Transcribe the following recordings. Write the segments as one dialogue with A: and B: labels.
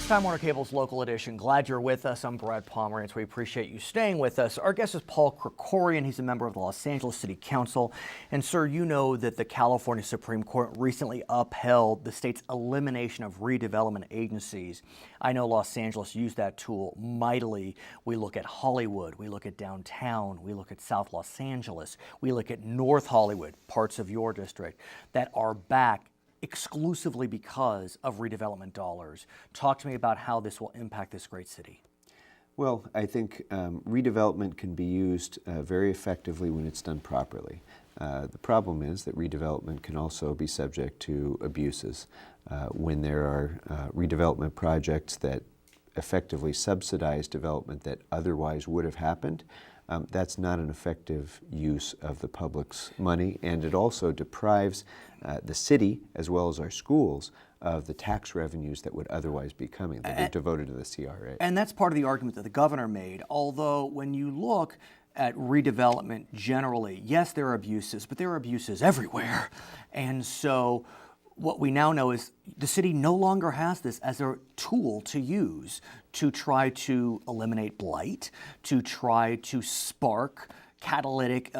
A: It's Time Warner Cable's Local Edition. Glad you're with us. I'm Brad Pomerance. We appreciate you staying with us. Our guest is Paul Krekorian. He's a member of the Los Angeles City Council. And sir, you know that the California Supreme Court recently upheld the state's elimination of redevelopment agencies. I know Los Angeles used that tool mightily. We look at Hollywood, we look at downtown, we look at South Los Angeles, we look at North Hollywood, parts of your district that are back exclusively because of redevelopment dollars. Talk to me about how this will impact this great city.
B: Well, I think redevelopment can be used very effectively when it's done properly. The problem is that redevelopment can also be subject to abuses. When there are redevelopment projects that effectively subsidize development that otherwise would have happened, that's not an effective use of the public's money, and it also deprives the city, as well as our schools, of the tax revenues that would otherwise be coming, that are devoted to the CRA.
A: And that's part of the argument that the governor made, although when you look at redevelopment generally, yes, there are abuses, but there are abuses everywhere. And so what we now know is the city no longer has this as a tool to use to try to eliminate blight, to try to spark catalytic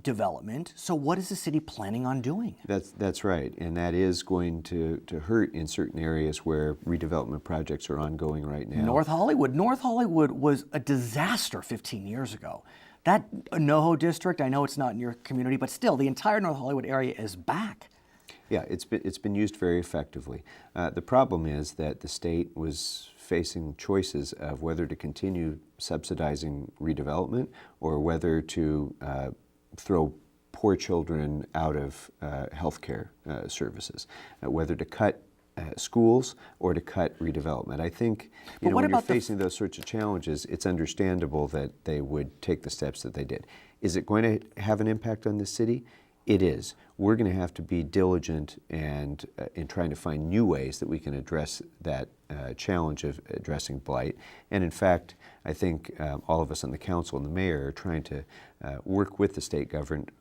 A: development. So what is the city planning on doing?
B: That's right, and that is going to hurt in certain areas where redevelopment projects are ongoing right now.
A: North Hollywood was a disaster 15 years ago. That NoHo district, I know it's not in your community, but still the entire North Hollywood area is back.
B: Yeah, it's been used very effectively. The problem is that the state was facing choices of whether to continue subsidizing redevelopment or whether to throw poor children out of healthcare services, whether to cut schools or to cut redevelopment. I think when you're facing those sorts of challenges, it's understandable that they would take the steps that they did. Is it going to have an impact on the city? It is. We're going to have to be diligent and in trying to find new ways that we can address that challenge of addressing blight. And in fact, I think all of us on the council and the mayor are trying to work with the state government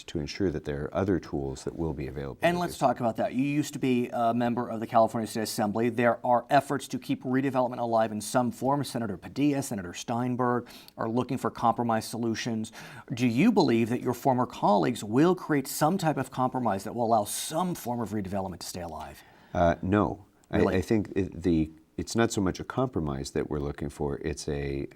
B: to ensure that there are other tools that will be available.
A: And let's talk about that. You used to be a member of the California State Assembly. There are efforts to keep redevelopment alive in some form. Senator Padilla, Senator Steinberg are looking for compromise solutions. Do you believe that your former colleagues will create some type of compromise that will allow some form of redevelopment to stay alive?
B: No.
A: Really?
B: I think it's not so much a compromise that we're looking for, it's a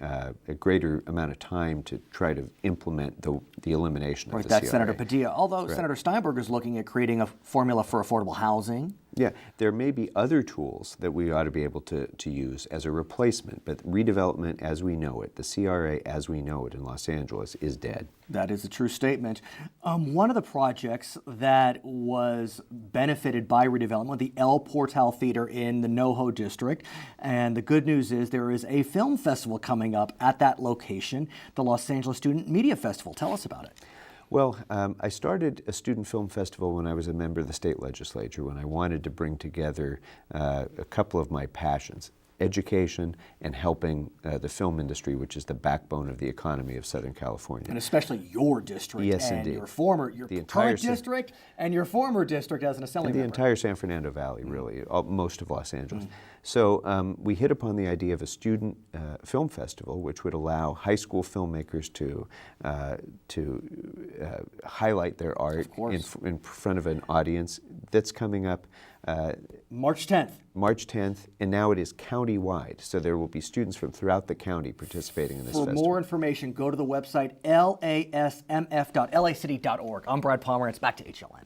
B: greater amount of time to try to implement the elimination of the CRA.
A: That's Senator Padilla, although Senator Steinberg is looking at creating a formula for affordable housing.
B: Yeah, there may be other tools that we ought to be able to use as a replacement, but redevelopment as we know it, the CRA as we know it in Los Angeles, is dead.
A: That is a true statement. One of the projects that was benefited by redevelopment, the El Portal Theater in the NoHo district, and the good news is there is a film festival coming up at that location, the Los Angeles Student Media Festival. Tell us about it.
B: Well, I started a student film festival when I was a member of the state legislature, when I wanted to bring together a couple of my passions: education and helping the film industry, which is the backbone of the economy of Southern California.
A: And especially your district.
B: Yes,
A: and
B: indeed.
A: your current district and your former district as an assembly member.
B: The entire San Fernando Valley, really, most of Los Angeles. So we hit upon the idea of a student film festival, which would allow high school filmmakers to highlight their art in front of an audience. That's coming up
A: March 10th.
B: March 10th, and now it is county-wide. So there will be students from throughout the county participating in this festival.
A: For more information, go to the website lasmf.lacity.org. I'm Brad Pomerance. Back to HLN.